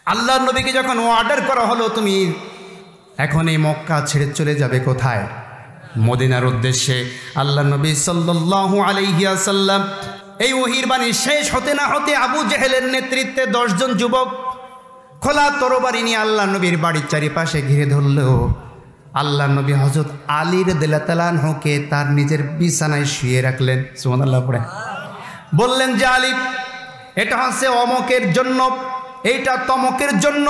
আল্লাহর নবীকে যখন অর্ডার করা হলো তুমি এখন এই মক্কা ছেড়ে চলে যাবে কোথায়? মদিনার উদ্দেশ্যে। আল্লাহর নবী সাল্লাল্লাহু আলাইহি ওয়াসাল্লাম এই ওহীর বাণী শেষ হতে না হতে আবু জেহেলের নেতৃত্বে 10 জন যুবক খোলা তরবারি নিয়ে আল্লাহর নবীর বাড়ির চারিপাশে ঘিরে ধরল। আল্লাহর নবী হযরত আলী রাদিয়াল্লাহু তাআলা আনহুকে তার নিজের বিছানায় শুয়ে রাখলেন। সুবহানাল্লাহ পড়ে বললেন যে আলী, এটা হচ্ছে অমকের জন্য, এইটা তমকের জন্য।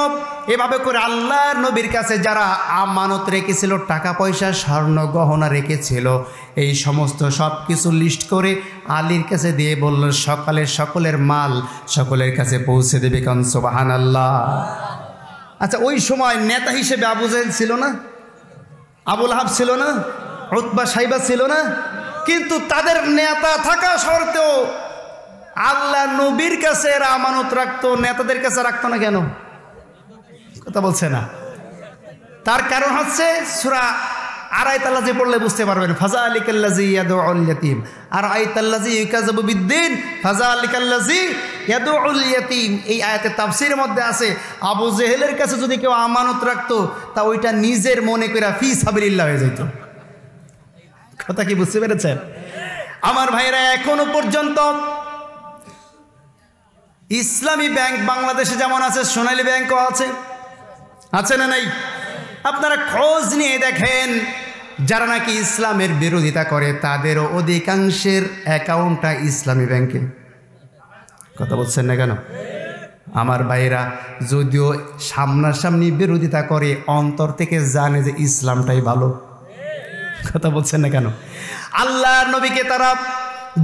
এভাবে করে আল্লাহর নবীর কাছে যারা আমানত রেখেছিল, টাকা পয়সা স্বর্ণ গহনা রেখেছিল, এই সমস্ত সব কিছু লিস্ট করে আলীর কাছে দিয়ে বলল সকালে সকলের মাল সকলের কাছে পৌঁছে দেবে। কারণ সুবহানাল্লাহ। আচ্ছা, ওই সময় নেতা হিসেবে আবু জেহেল ছিল না, আবু লাহাব ছিল না, উতবা সাইবা ছিল না, কিন্তু তাদের নেতা থাকা সত্ত্বেও আল্লাহ নবীর কাছে এরা আমানত রাখতো, নেতাদের কাছে রাখতো না কেন? কথা বলছে না। তার কারণ হচ্ছে সূরা আরাইতাল্লাযী পড়লে বুঝতে পারবেন। ফাযালিকাল্লাযী ইয়াদউল ইয়াতীম আর আরাইতাল্লাযী ইউকাযযিবু বিদ্দীন ফাযালিকাল্লাযী ইয়াদউল ইয়াতীম। এই আয়াতের তাফসীরের মধ্যে আছে আবু জেহেলের কাছে যদি কেউ আমানত রাখতো তা ওইটা নিজের মনে করে ফি সাবিলিল্লাহ হয়ে যেত। কথা কি বুঝতে পেরেছেন আমার ভাইরা? এখনো পর্যন্ত ইসলামী ব্যাংক বাংলাদেশে যেমন আছে, সোনালী ব্যাংকও আছে, আছে না নাই? আপনারা খোঁজ নিয়ে দেখেন, যারা নাকি ইসলামের বিরোধিতা করে তাদেরও অধিকাংশের অ্যাকাউন্টটা ইসলামী ব্যাংকে। কথা বলছেন না কেন আমার ভাইরা? যদিও সামনাসামনি বিরোধিতা করে, অন্তর থেকে জানে যে ইসলামটাই ভালো। কথা বলছেন না কেন? আল্লাহর নবীকে তারা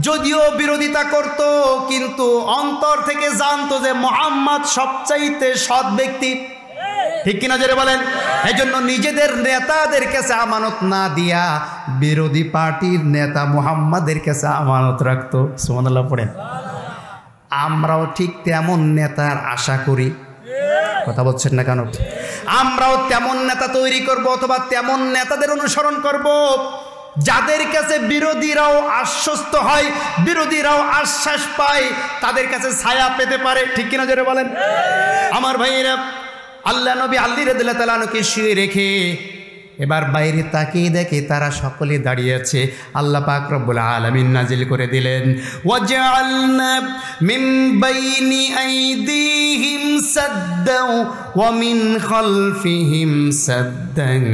যদিও বিরোধিতা করত, কিন্তু অন্তর থেকে জানতো যে মুহাম্মদ সবচাইতে সৎ ব্যক্তি। ঠিক কিনা জোরে বলেন? এই জন্য নিজেদের নেতাদের কাছে আমানত না দিয়া বিরোধী পার্টির নেতা মুহাম্মাদের কাছে আমানত রাখতো। সুবহানাল্লাহ পড়েন। আমরাও ঠিক তেমন নেতার আশা করি। কথা বলছেন না কেন? আমরাও তেমন নেতা তৈরি করব, অথবা তেমন নেতাদের অনুসরণ করব যাদের কাছে বিরোধীরাও আশ্বস্ত হয়, বিরোধীরাও আশ্বাস পায়, তাদের কাছে ছায়া পেতে পারে। ঠিক কিনা জোরে বলেন আমার ভাইয়েরা? আল্লাহ নবী আলী রাদিয়াল্লাহু তাআলা আনহুকে শুয়ে রেখে এবার বাইরে তাকিয়ে দেখে তারা সকলে দাঁড়িয়ে আছে। আল্লাহ পাক রব্বুল আলামিন নাজিল করে দিলেন, ওয়াজআলনা মিন বাইনি আইদিহিম সাদ্দাও ওয়া মিন খালফিহিম সাদ্দান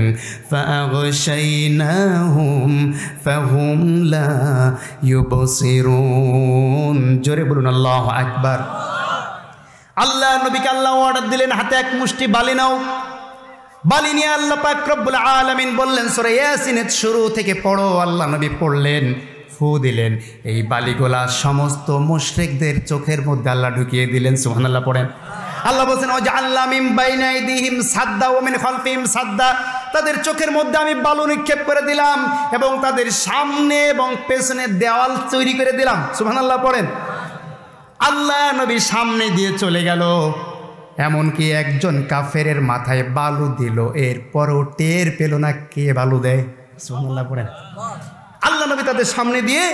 ফাআগশাইনাহুম ফাহুম লা ইউবসিরুন। জোরে বলুন আল্লাহু আকবার। আল্লাহ নবীকে আল্লাহ অর্ডার দিলেন, হাতে এক মুষ্টি বালি নাও। বালি নিয়ে আল্লাহ পাক রব্বুল আলামিন বললেন সূরা ইয়াসিনের শুরু থেকে পড়ো। আল্লাহ নবী পড়লেন, ফু দিলেন, এই বালিগুলা সমস্ত মুশরিকদের চোখের মধ্যে আল্লাহ ঢুকিয়ে দিলেন। সুবহানাল্লাহ পড়েন। আল্লাহ বলছেন ওয়াজআলনা মিন বাইনা আইদিহিম সাদ্দা ওয়া মিন খালফিহিম সাদ্দা। তাদের চোখের মধ্যে আমি বালু নিক্ষেপ করে দিলাম এবং তাদের সামনে এবং পেছনে দেওয়াল তৈরি করে দিলাম। সুবহানাল্লাহ পড়েন। আল্লাহ নবী সামনে দিয়ে চলে গেল, এমনকি একজন কাফেরের মাথায় বালু দিল, এরপরও টের পেল না কে বালু দেয়। সুবহানাল্লাহ পড়েন। আল্লাহ নবী তাদের সামনে দিয়ে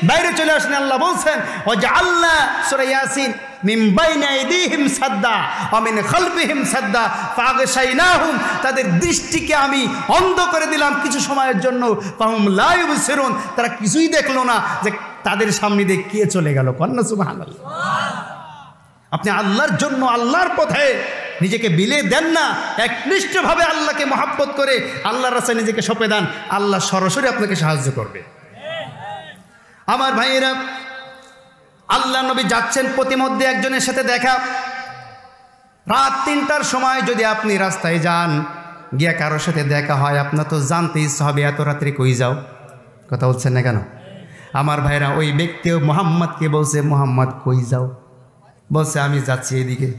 বাইরে চলে আসেন। আল্লাহ বলছেন ওয়াজআলনা সূরা ইয়াসিন মিন বাইনা আইদিহিম সাদ্দা ওয়া মিন খালফিহিম সাদ্দা ফাগশাইনাহুম। তাদের দৃষ্টিকে আমি অন্ধ করে দিলাম কিছু সময়ের জন্য। ফাহুম লা ইউবসিরুন। তারা কিছুই দেখলো না যে তাদের সামনে দিয়ে কে চলে গেল। কন্না সুবহানাল্লাহ। আপনি আল্লাহর জন্য আল্লাহর পথে নিজেকে বিলিয়ে দেন না, একনিষ্ঠভাবে আল্লাহকে মহব্বত করে আল্লাহর রাস্তায় নিজেকে সঁপে দেন, আল্লাহ সরাসরি আপনাকে সাহায্য করবে। আমার ভাইয়েরা, আল্লাহ নবী যাচ্ছেন, প্রতিমধ্যে একজনের সাথে দেখা। রাত ৩টার সময় যদি আপনি রাস্তায় যান, গিয়া কারোর সাথে দেখা হয়, আপনার তো জানতে ইচ্ছা হবে এত রাত্রে কই যাও। কথা বলছেন না কেন আমার ভাইরা? ওই ব্যক্তিও মুহাম্মদকে বলছে, মুহাম্মদ কই যাও? বলছে আমি যাচ্ছি এদিকে।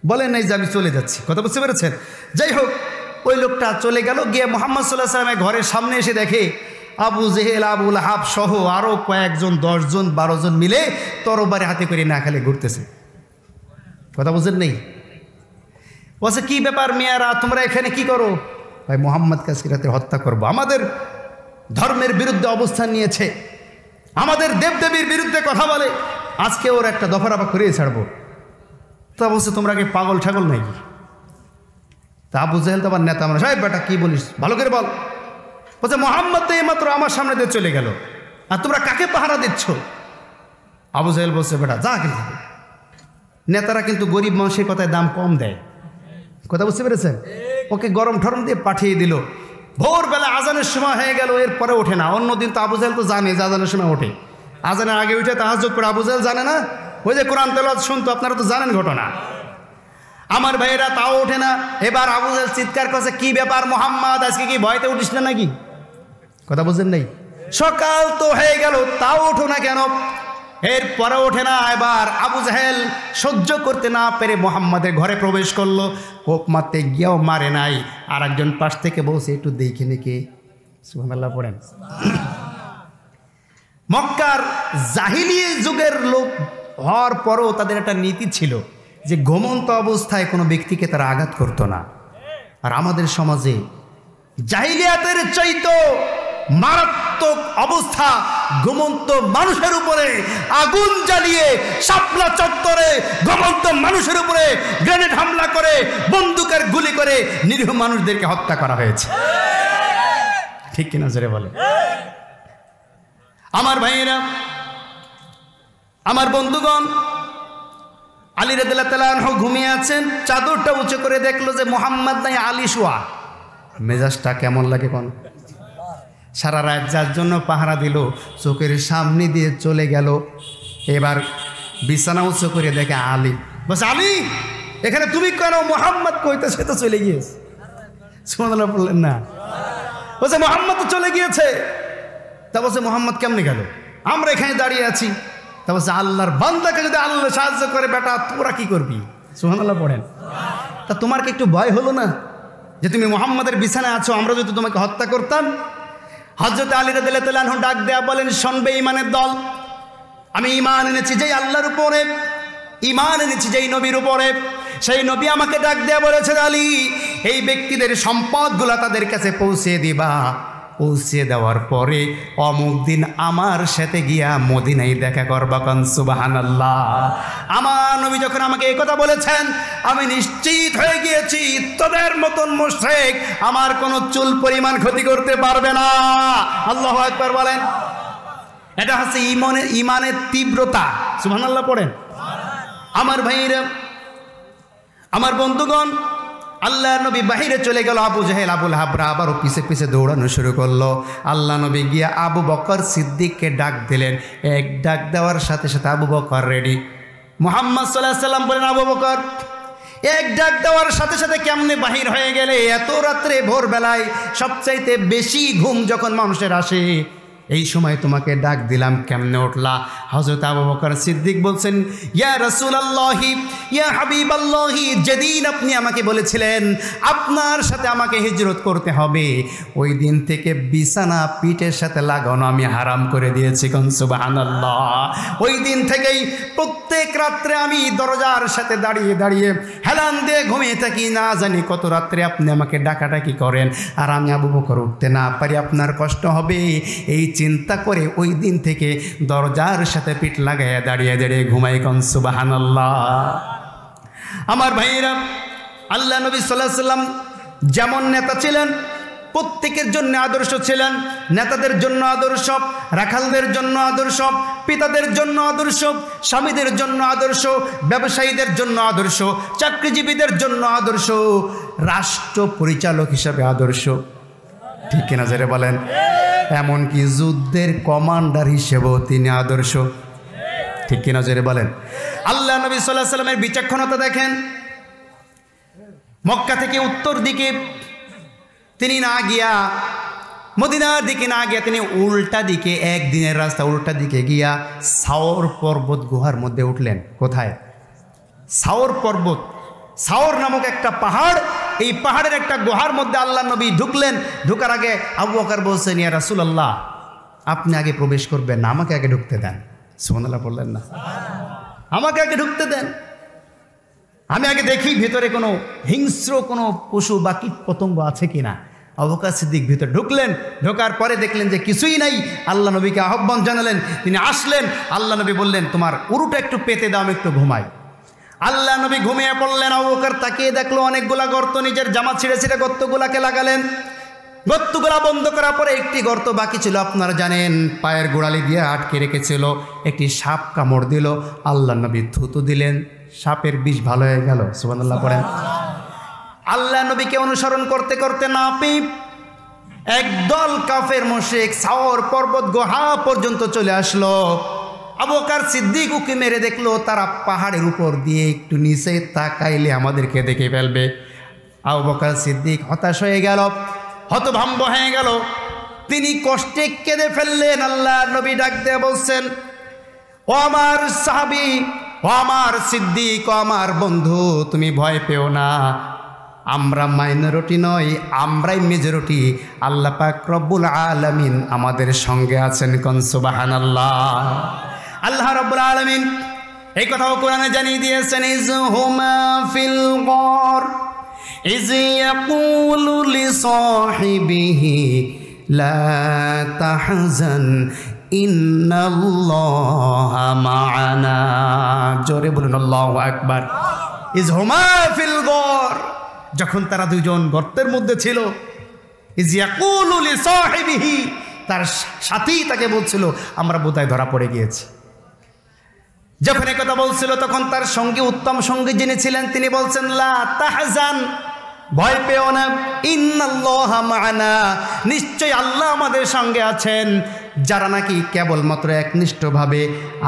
বলেন নাই যে আমি চলে যাচ্ছি। কথা বুঝতে পেরেছেন? যাই হোক, ওই লোকটা চলে গেল, গিয়ে মুহাম্মদ সাল্লাল্লাহু আলাইহি ওয়াসাল্লামের ঘরের সামনে এসে দেখে আবু জেহেল, আবু লাহাব সহ আরও কয়েকজন 10 জন 12 জন মিলে তরবারি হাতে করে না খালে ঘুরতেছে। কথা বুঝেন নেই? বলছে কি ব্যাপার মেয়েরা, তোমরা এখানে কি করো? ভাই মুহাম্মদকে আজকে রাতে হত্যা করবো, আমাদের ধর্মের বিরুদ্ধে অবস্থান নিয়েছে, আমাদের দেবদেবীর বিরুদ্ধে কথা বলে, আজকে ওর একটা দফারফা করিয়ে ছাড়বো। তা বলছে তোমরা কি পাগল ঠাগল নাকি? তা আবু জেহেল তো আবার নেতা মানুষ, এই বেটা কি বলিস ভালো করে বল। বলছে মোহাম্মদ তো এইমাত্র আমার সামনে দিয়ে চলে গেল, আর তোমরা কাকে পাহারা দিচ্ছ? আবু জেহেল বলছে বেটা যা কিন্তু। নেতারা কিন্তু গরিব মানুষের কথায় দাম কম দেয়, কথা বুঝতে পেরেছেন? ওকে গরম ঠরম দিয়ে পাঠিয়ে দিল। ভোরবেলা আজানের সময় হয়ে গেল, এরপরে ওঠে না। অন্যদিন তো আবু জেহেল তো জানে যে আজানের সময় ওঠে, আজানের আগে উঠে তাহাজ্জুদ পড়ে। আবু জেহেল জানে না? ওই যে কোরআন তেলাওয়াত শুনতো, আপনারা তো জানেন ঘটনা। আমার ভাইয়েরা তাও ওঠে না। এবার আবু জেহেল চিৎকার করছে, কি ব্যাপার মোহাম্মদ, আজকে কি ভয়তে উঠিস না নাকি? কথা বুঝলেন নাই? সকাল তো হয়ে গেল, তাও ওঠো না কেন? এরপরে ওঠে না। এবার আবু জেহেল সহ্য করতে না পেরে মোহাম্মদের ঘরে প্রবেশ করলো। কোপ মারতে গিয়েও মারে নাই। আর একজন পাশ থেকে বলছে একটু দেখে নাকি। সুবহানাল্লাহ পড়েন। মক্কার জাহিলিয়া যুগের লোক হওয়ার পরও তাদের একটা নীতি ছিল যে ঘুমন্ত অবস্থায় কোনো ব্যক্তিকে তারা আঘাত করতো না। আর আমাদের সমাজে জাহিলিয়াতের চাইতো মারাত্মক অবস্থা, ঘুমন্ত মানুষের উপরে আগুন জ্বালিয়ে শাপলা চত্বরে ঘুমন্ত মানুষের উপরে গ্রেনেড হামলা করে, বন্দুকের গুলি করে নিরীহ মানুষদেরকে হত্যা করা হয়েছে। ঠিক কিনা জোরে বলে? আমার ভাইয়েরা, আমার বন্ধুগণ, আলী রাদিয়াল্লাহু তাআলা আনহু ঘুমিয়ে আছেন, চাদরটা উঁচু করে দেখলো যে মুহাম্মদ নাই, আলী শোয়া। মেজাজটা কেমন লাগে কোন? সারা রাত যার জন্য পাহারা দিল চোখের সামনে দিয়ে চলে গেল। এবার বিছানা উঁচু করে দেখে আলী। বলছে আলী এখানে তুমি কেন? মুহাম্মদ কইতে সে তো চলে গিয়েছে। সুবহানাল্লাহ বললেন না? বলছে মুহাম্মদ তো চলে গিয়েছে। তা বলছে মুহাম্মদ কেমনে গেল? আমরা এখানে দাঁড়িয়ে আছি। তা বলছে আল্লাহর বান্দাকে যদি আল্লাহ সাহায্য করে বেটা তোরা কি করবি? সুবহানাল্লাহ পড়েন। তা তোমার কি একটু ভয় হলো না যে তুমি মুহাম্মাদের বিছানায় আছো, আমরা যদি তোমাকে হত্যা করতাম? হযরত আলী রাদিয়াল্লাহু তাআলা আনহু ডাক দেয়া বলেন, শুনবে ঈমানের দল, আমি ঈমান এনেছি যেই আল্লাহর উপরে, ঈমান এনেছি যেই নবীর উপরে। সেই নবী আমাকে ডাক দেয়া বলেছে, আলী এই ব্যক্তিদের সম্পদগুলো তাদের কাছে পৌঁছে দিবা। পৌঁছে দেওয়ার পরে অমুক দিন আমার সাথে গিয়া মদিনায় দেখা করবা। কান সুবহানাল্লাহ। আমার নবী যখন আমাকে এই কথা বলেছেন আমি নিশ্চিত হয়ে গিয়েছি তোদের মতন মুশরিক আমার কোনো চুল পরিমাণ ক্ষতি করতে পারবে না। আল্লাহু আকবার বলেন। এটা হচ্ছে ঈমানের তীব্রতা। সুবহানাল্লাহ পড়েন। আমার ভাইরা, আমার বন্ধুগণ, আল্লাহ নবী বাহিরে চলে গেল। আবু জেহেল আবুল হাবরা আবারও পিছে পিছে দৌড়ানো শুরু করলো। আল্লাহ নবী গিয়া আবু বকর সিদ্দিককে ডাক দিলেন। এক ডাক দেওয়ার সাথে সাথে আবু বকর রেডি। মুহাম্মদ সাল্লাল্লাহু আলাইহি ওয়াসাল্লাম বলেন, আবু বকর এক ডাক দেওয়ার সাথে সাথে কেমনে বাহির হয়ে গেলে? এত রাত্রে ভোরবেলায় সবচাইতে বেশি ঘুম যখন মানুষের আসে এই সময় তোমাকে ডাক দিলাম, কেমনে উঠলা? হযরত আবু বকর সিদ্দিক বলছেন, ইয়া রাসূলুল্লাহি ইয়া হাবিবাল্লাহি, যেদিন আপনি আমাকে বলেছিলেন আপনার সাথে আমাকে হিজরত করতে হবে ওই দিন থেকে বিছানা পিঠের সাথে লাগানো আমি হারাম করে দিয়েছি। কোন সুবহানাল্লাহ। ওই দিন থেকেই প্রত্যেক রাত্রে আমি দরজার সাথে দাঁড়িয়ে দাঁড়িয়ে হেলান দিয়ে ঘুমিয়ে থাকি। না জানি কত রাত্রে আপনি আমাকে ডাকাডাকি করেন, আর আমি আবু বকর উঠতে না পারি, আপনার কষ্ট হবে। এই চিন্তা করে ওই দিন থেকে দরজার সাথে পিঠ লাগাইয়া দাঁড়িয়ে দাঁড়িয়ে ঘুমাই। কোন সুবহানাল্লাহ। আমার ভাইয়েরা, আল্লাহ নবী সাল্লাল্লাহু আলাইহি ওয়াসাল্লাম যেমন নেতা ছিলেন প্রত্যেকের জন্য আদর্শ ছিলেন। নেতাদের জন্য আদর্শ, রাখালদের জন্য আদর্শ, পিতাদের জন্য আদর্শ, স্বামীদের জন্য আদর্শ, ব্যবসায়ীদের জন্য আদর্শ, চাকরিজীবীদের জন্য আদর্শ, রাষ্ট্র পরিচালক হিসাবে আদর্শ। ঠিক কিনা যারা বলেন? এমনকি যুদ্ধের কমান্ডার হিসেবেও তিনি আদর্শ। ঠিক কিনা যারা বলেন? আল্লাহ নবী সাল্লাল্লাহু আলাইহি ওয়াসাল্লামের বিচক্ষণতা দেখেন। মক্কা থেকে উত্তর দিকে তিনি না গিয়া, মদিনার দিকে না গিয়া তিনি উল্টা দিকে, একদিনের রাস্তা উল্টা দিকে গিয়া সাওর পর্বত গুহার মধ্যে উঠলেন। কোথায়? সাওর পর্বত, সাওর নামক একটা পাহাড়। এই পাহাড়ের একটা গুহার মধ্যে আল্লাহ নবী ঢুকলেন। ঢুকার আগে আবু বকর বলছেন, ইয়া রাসূলুল্লাহ আপনি আগে প্রবেশ করবেন না, আমাকে আগে ঢুকতে দেন। সুবহানাল্লাহ বললেন না? আমাকে আগে ঢুকতে দেন, আমি আগে দেখি ভিতরে কোনো হিংস্র কোনো পশু বা কীট পতঙ্গ আছে কিনা। আবু বকর সিদ্দিক ভিতরে ঢুকলেন। ঢোকার পরে দেখলেন যে কিছুই নাই। আল্লাহ নবীকে আহ্বান জানালেন, তিনি আসলেন। আল্লাহ নবী বললেন, তোমার উরুটা একটু পেতে দাও, আমি একটু ঘুমাই। আল্লাহ নবী ঘুমিয়ে পড়লেন। আবু বকর তাকিয়ে দেখলো অনেকগুলা গর্ত, নিজের জামা ছিঁড়ে ছিঁড়ে গর্তগুলাকে লাগালেন। গর্তগুলা বন্ধ করার পরে একটি গর্ত বাকি ছিল, আপনারা জানেন, পায়ের গোড়ালি দিয়ে আটকে রেখেছিল। একটি সাপ কামড় দিল, আল্লাহ নবী থুতু দিলেন, সাপের বিষ ভালো হয়ে গেল। সুবহানাল্লাহ পড়েন। আল্লাহ নবীকে অনুসরণ করতে করতে নাপিত একদল কাফের মুশরিক সাওর পর্বত গুহা পর্যন্ত চলে আসলো। আবু বকর সিদ্দিক উকি মেরে দেখলো তারা পাহাড়ের উপর দিয়ে একটু নিচে তাকাইলে আমাদেরকে দেখে ফেলবে। আবু বকর সিদ্দিক হতাশ হয়ে গেল, হতভম্ব হয়ে গেল। তিনি কষ্টে কেঁদে ফেললেন। আল্লাহ নবী ডাক দিয়ে বলছেন, ও আমার সাহাবী, ও আমার সিদ্দিক, ও আমার বন্ধু, তুমি ভয় পেও না। আমরা মাইনরিটি নই, আমরাই মেজরিটি। আল্লাহ পাক রব্বুল আলামিন আমাদের সঙ্গে আছেন। কোন সুবহানাল্লাহ। আল্লাহ রব্বুল আলামিন এই কথাও কোরআনে জানিয়ে দিয়েছেন, ইজ হুমা ফিল গর ইজ ইয়াকুলু লিসাহিবিহি লা তাহজান ইন্নাল্লাহা মা'ানা। জোরে বলুন আল্লাহু আকবার। ইজ হুমা ফিল গর, যখন তারা দুইজন গর্তের মধ্যে ছিল, ইজ ইয়াকুলু লিসাহিবিহি, তার সাথী তাকে বলছিল আমরা বোধহয় ধরা পড়ে গিয়েছি। যখন এই কথা বলছিল তখন তার সঙ্গী, উত্তম সঙ্গী যিনি ছিলেন, তিনি বলছেন লা তাহজান, ভয় পেও না, ইন্নাল্লাহা মা'ানা, নিশ্চয় আল্লাহ আমাদের সঙ্গে আছেন। যারা নাকি কেবলমাত্র একনিষ্ঠভাবে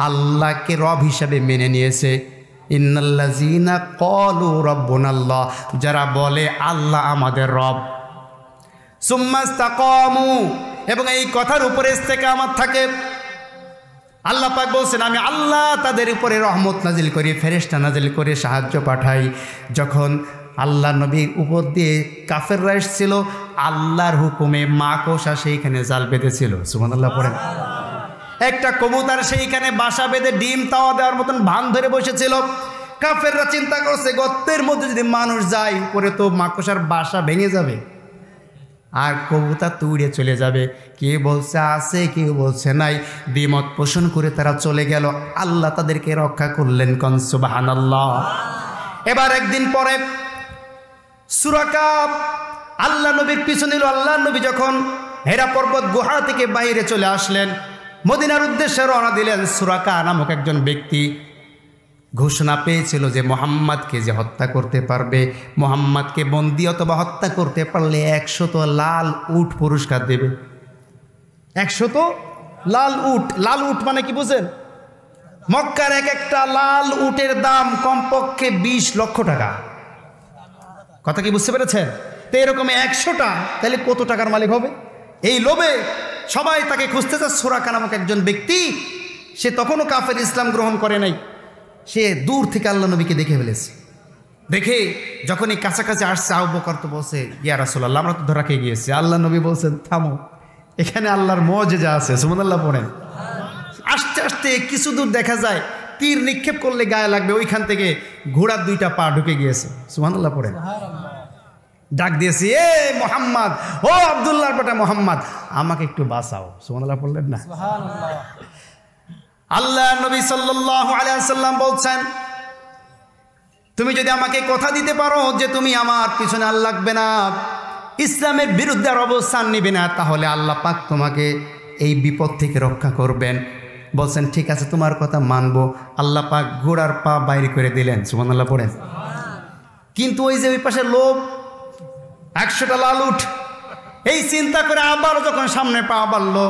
আল্লাহকে রব হিসাবে মেনে নিয়েছে, ইন্নাল্লাযীনা ক্বালু রাব্বুনাল্লাহ, যারা বলে আল্লাহ আমাদের রব, সুম্মা ইসতাকামু, এবং এই কথার উপরে ইস্তেকামত থাকে। আল্লাহ পাক বলছেন আমি আল্লাহ তাদের উপরে রহমত নাজিল করি, ফেরেশতা নাজিল করে সাহায্য পাঠাই। যখন আল্লাহ নবীর উপর দিয়ে কাফেররা এসেছিল, আল্লাহর হুকুমে মাকড়সা সেইখানে জাল বেঁধেছিল। সুবহানাল্লাহ পড়েন। একটা কবুতর সেইখানে বাসা বেঁধে ডিম তাওয়া দেওয়ার মতন ভান ধরে বসেছিল। কাফেররা চিন্তা করছে গর্তের মধ্যে যদি মানুষ যায় উপরে তো মাকড়সার বাসা ভেঙে যাবে আর কবুতর তো উড়ে চলে যাবে। কেউ বলছে আছে, কেউ বলছে নাই। দ্বিমত পোষণ করে তারা চলে গেল। আল্লাহ তাদেরকে রক্ষা করলেন। কোন সুবহানাল্লাহ। এবার একদিন পরে সুরাকা আল্লাহ নবীর পিছু নিল। আল্লাহ নবী যখন হেরা পর্বত গুহা থেকে বাইরে চলে আসলেন, মদিনার উদ্দেশ্যে রওনা দিলেন, সুরাকা নামক একজন ব্যক্তি ঘোষণা পেয়েছিল যে মোহাম্মদকে যে হত্যা করতে পারবে, মোহাম্মদকে বন্দী অথবা হত্যা করতে পারলে 100 লাল উট পুরস্কার দেবে। 100 লাল উট। লাল উট মানে কি বুঝেন? মক্কার এক একটা লাল উটের দাম কমপক্ষে 20 লক্ষ টাকা। কথা কি বুঝতে পেরেছেন? তো এরকম 100টা, তাহলে কত টাকার মালিক হবে? এই লোভে সবাই তাকে খুঁজতেছে। সুরাকা নামক একজন ব্যক্তি, সে তখনও কাফের, ইসলাম গ্রহণ করে নাই। সে দূর থেকে আল্লাহ নবীকে দেখে ফেলেছে। দেখে যখনই কাছাকাছি আসছে, আবু বকর তো বলছে ইয়া রাসূলুল্লাহ, আমরা তো ধরা খেয়ে গিয়েছি। আল্লাহ নবী বলছেন থামো, এখানে আল্লাহর মুআজিজা আছে। সুবহানাল্লাহ পড়েন। আস্তে আস্তে কিছু দূর দেখা যায় তীর নিক্ষেপ করলে গায়ে লাগবে, ওইখান থেকে ঘোড়ার 2টা পা ঢুকে গিয়েছে। সুবহানাল্লাহ পড়েন। ডাক দিয়েছি, এ মোহাম্মদ, ও আব্দুল্লাহর বেটা মোহাম্মদ, আমাকে একটু বাঁচাও। সুবহানাল্লাহ পড়লেন না? আল্লাহ নবী সাল্লাল্লাহু আলাইহি ওয়াসাল্লাম বলছেন তুমি যদি আমাকে কথা দিতে পারো যে তুমি আমার পিছনে আর লাগবে না, ইসলামের বিরুদ্ধে আর অবস্থান নিবে না, তাহলে আল্লাহ পাক তোমাকে এই বিপদ থেকে রক্ষা করবেন। বলছেন ঠিক আছে, তোমার কথা মানবো। আল্লাহ পাক ঘোড়ার পা বাইরে করে দিলেন। সুবহানাল্লাহ পড়েন। কিন্তু ওই যে ওই পাশে লোক 100টা লাল উট, এই চিন্তা করে আবার যখন সামনে পা বাড়লো,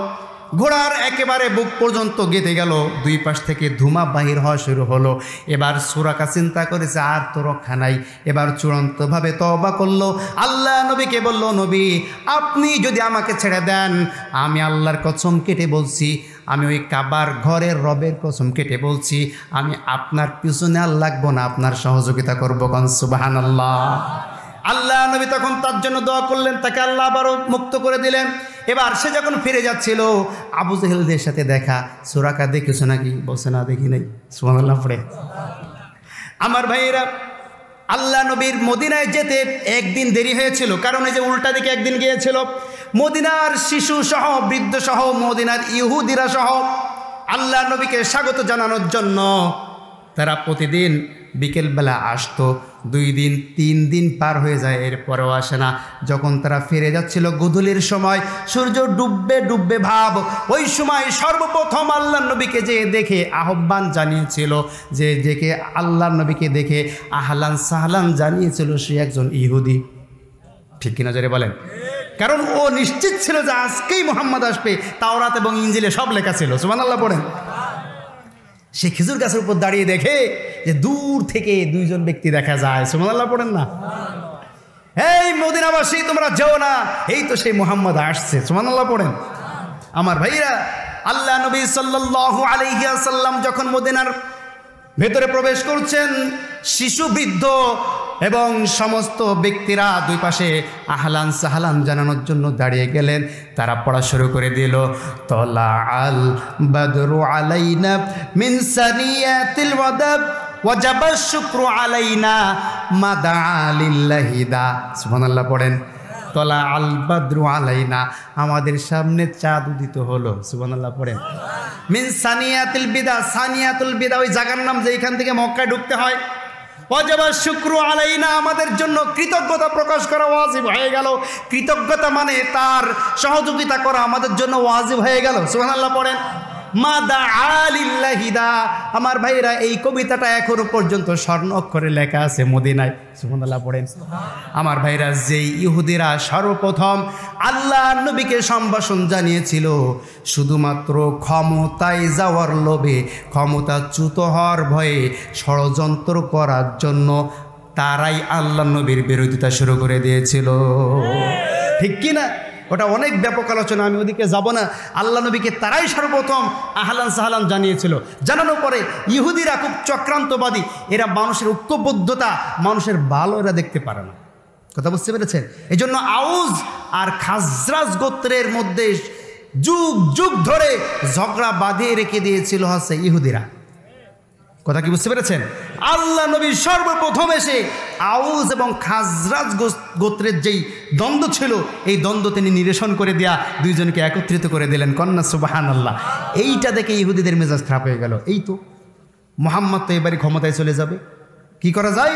ঘোড়ার একেবারে বুক পর্যন্ত গেঁথে গেল, 2 পাশ থেকে ধুমা বাহির হওয়া শুরু হলো। এবার সুরাকা চিন্তা করেছে আর তো রক্ষা নাই। এবার চূড়ান্তভাবে তওবা করলো। আল্লাহ নবীকে বলল, নবী আপনি যদি আমাকে ছেড়ে দেন, আমি আল্লাহর কসম কেটে বলছি, আমি ওই কাবার ঘরের রবের কসম কেটে বলছি, আমি আপনার পিছনে আর লাগবো না, আপনার সহযোগিতা করবো। কোন সুবহানাল্লাহ। আল্লাহ নবী তখন তার জন্য দোয়া করলেন, তাকে আল্লাহ আবারও মুক্ত করে দিলেন। এবার সে যখন ফিরে যাচ্ছিল, আবু জেহেলদের সাথে দেখা। সুরাকা দেখেছো নাকি? বলছে না, দেখি নাই। সুবহানাল্লাহ পড়ে। আমার ভাইয়েরা, আল্লাহ নবীর মদিনায় যেতে একদিন দেরি হয়েছিল, কারণ এই যে উল্টা দিকে একদিন গিয়েছিল। মদিনার শিশু সহ, বৃদ্ধ সহ, মদিনার ইহুদিরা সহ আল্লাহ নবীকে স্বাগত জানানোর জন্য তারা প্রতিদিন বিকেলবেলা আসতো, 2 দিন 3 দিন পার হয়ে যায়, এরপরেও আসে না। যখন তারা ফিরে যাচ্ছিল গোধূলির সময়, সূর্য ডুববে ভাব, ওই সময় সর্বপ্রথম আল্লাহর নবীকে যে দেখে আহ্বান জানিয়েছিল, যে দেখে আল্লাহর নবীকে দেখে আহলান সাহলান জানিয়েছিল, সে একজন ইহুদি। ঠিক কিনা জোরে বলেন? কারণ ও নিশ্চিত ছিল যে আজকেই মুহাম্মদ আসবে, তাওরাত এবং ইনজিলে সব লেখা ছিল। সুবহানাল্লাহ পড়েন। সে খেজুর গাছের উপর দাঁড়িয়ে দেখে যে দূর থেকে 2 জন ব্যক্তি দেখা যায়। সুবহানাল্লাহ পড়েন না? এই মদিনাবাসী তোমরা যেও না, এই তো সেই মুহাম্মদ আসছে। সুবহানাল্লাহ পড়েন। আমার ভাইরা, আল্লাহ নবী সাল্লাল্লাহু আলাইহি ওয়াসাল্লাম যখন মদিনার ভেতরে প্রবেশ করছেন, শিশু বৃদ্ধ এবং সমস্ত ব্যক্তিরা 2 পাশে আহলান সাহলান জানানোর জন্য দাঁড়িয়ে গেলেন। তারা পড়া শুরু করে দিল, তলা আল বদরু আলাইনা মিন সানিয়াতিল ওয়াদাব ওয়াজাবা শুকরু আলাইনা মাদা লিল্লাহি দা। সুবহানাল্লাহ পড়েন। তলা আল বদরু আলাইনা, আমাদের সামনে চাঁদ উদিত হলো। সুবহানাল্লাহ পড়েন। মিন সানিয়াতিল বিদা, সানিয়াতুল বিদা ওই জায়গার নাম যেখান থেকে মক্কায় ঢুকতে হয়। ওয়াজাবা শুকরু আলাইনা, আমাদের জন্য কৃতজ্ঞতা প্রকাশ করা ওয়াজিব হয়ে গেল। কৃতজ্ঞতা মানে তার সহযোগিতা করা আমাদের জন্য ওয়াজিব হয়ে গেল। সুবহানাল্লাহ পড়েন। মাদা আলিল্লাহিদা। আমার ভাইরা, এই কবিতাটা এখনো পর্যন্ত স্বর্ণ অক্ষরে লেখা আছে মদিনায়। সুবহানাল্লাহ পড়েন। আমার ভাইরা, যেই ইহুদিরা সর্বপ্রথম আল্লাহ নবীকে সম্ভাষণ জানিয়েছিল শুধুমাত্র ক্ষমতায় যাওয়ার লোভে, ক্ষমতাচ্যুত হওয়ার ভয়ে, ষড়যন্ত্র করার জন্য, তারাই আল্লাহ নবীর বিরোধিতা শুরু করে দিয়েছিল। ঠিক কি না? ওটা অনেক ব্যাপক আলোচনা, আমি ওদিকে যাব না। আল্লাহ নবীকে তারাই সর্বপ্রথম আহলান সাহলান জানিয়েছিল। জানানোর পরে ইহুদিরা খুব চক্রান্তবাদী, এরা মানুষের ঐক্যবদ্ধতা, মানুষের ভালো এরা দেখতে পারে না। কথা বুঝতে পেরেছেন? এই জন্য আউস আর খাজরাজ গোত্রের মধ্যে যুগ যুগ ধরে ঝগড়া বাঁধিয়ে রেখে দিয়েছিল হচ্ছে ইহুদিরা। কথা কি বুঝতে পেরেছেন? আল্লাহ নবী সর্বপ্রথম এসে আউস এবং খাজরাজ গোত্রের যেই দ্বন্দ্ব ছিল, এই দ্বন্দ্ব তিনি নিরসন করে দেয়া, 2 জনকে একত্রিত করে দিলেন। কন্যা সুবহানাল্লাহ। এইটা দেখে ইহুদিদের মেজাজ খারাপ হয়ে গেল। এই তো মুহাম্মদ তো এবারে ক্ষমতায় চলে যাবে, কি করা যায়?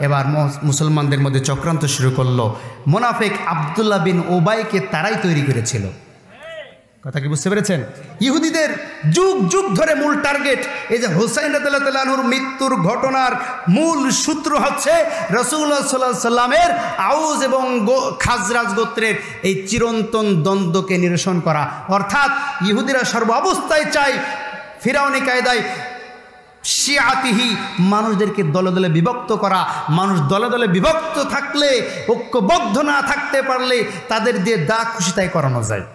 এবার মুসলমানদের মধ্যে চক্রান্ত শুরু করলো। মুনাফিক আব্দুল্লাহ বিন উবাইকে তারাই তৈরি করেছিল। কথা কি বুঝতে পেরেছেন? ইহুদিদের যুগ যুগ ধরে মূল টার্গেট, এই যে হুসাইন রাদিয়াল্লাহু তাআলা আনহুর মৃত্যুর ঘটনার মূল সূত্র হচ্ছে রাসূলুল্লাহ সাল্লাল্লাহু আলাইহি ওয়াসাল্লামের আউস এবং খাজরাজ গোত্রের এই চিরন্তন দ্বন্দ্বকে নিরসন করা। অর্থাৎ ইহুদিরা সর্ব অবস্থায় চায় ফিরআউনি কায়দায় শিয়াতিহি, মানুষদেরকে দলে দলে বিভক্ত করা। মানুষ দলে দলে বিভক্ত থাকলে, ঐক্যবদ্ধ না থাকতে পারলে তাদের দিয়ে যা খুশি তাই করানো যায়।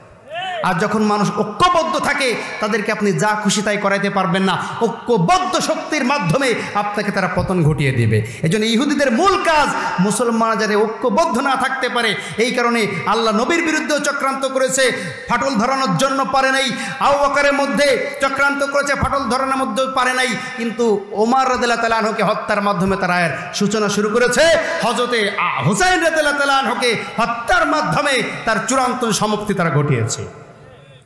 আর যখন মানুষ ঐক্যবদ্ধ থাকে, তাদেরকে আপনি যা খুশি তাই করাইতে পারবেন না। ঐক্যবদ্ধ শক্তির মাধ্যমে আপনাকে তারা পতন ঘটিয়ে দেবে। এই জন্য ইহুদিদের মূল কাজ মুসলমানরা যাতে ঐক্যবদ্ধ না থাকতে পারে, এই কারণে আল্লাহ নবীর বিরুদ্ধেও চক্রান্ত করেছে, ফাটল ধরানোর জন্য পারে নাই। আবু বকরের মধ্যে চক্রান্ত করেছে, ফাটল ধরানোর মধ্যে পারে নাই। কিন্তু ওমর রাদিয়াল্লাহু তাআলা আনহুকে হত্যার মাধ্যমে তারা এর সূচনা শুরু করেছে। হযরতে হুসাইন রাদিয়াল্লাহু তাআলা আনহুকে হত্যার মাধ্যমে তার চূড়ান্ত সমাপ্তি তারা ঘটিয়েছে।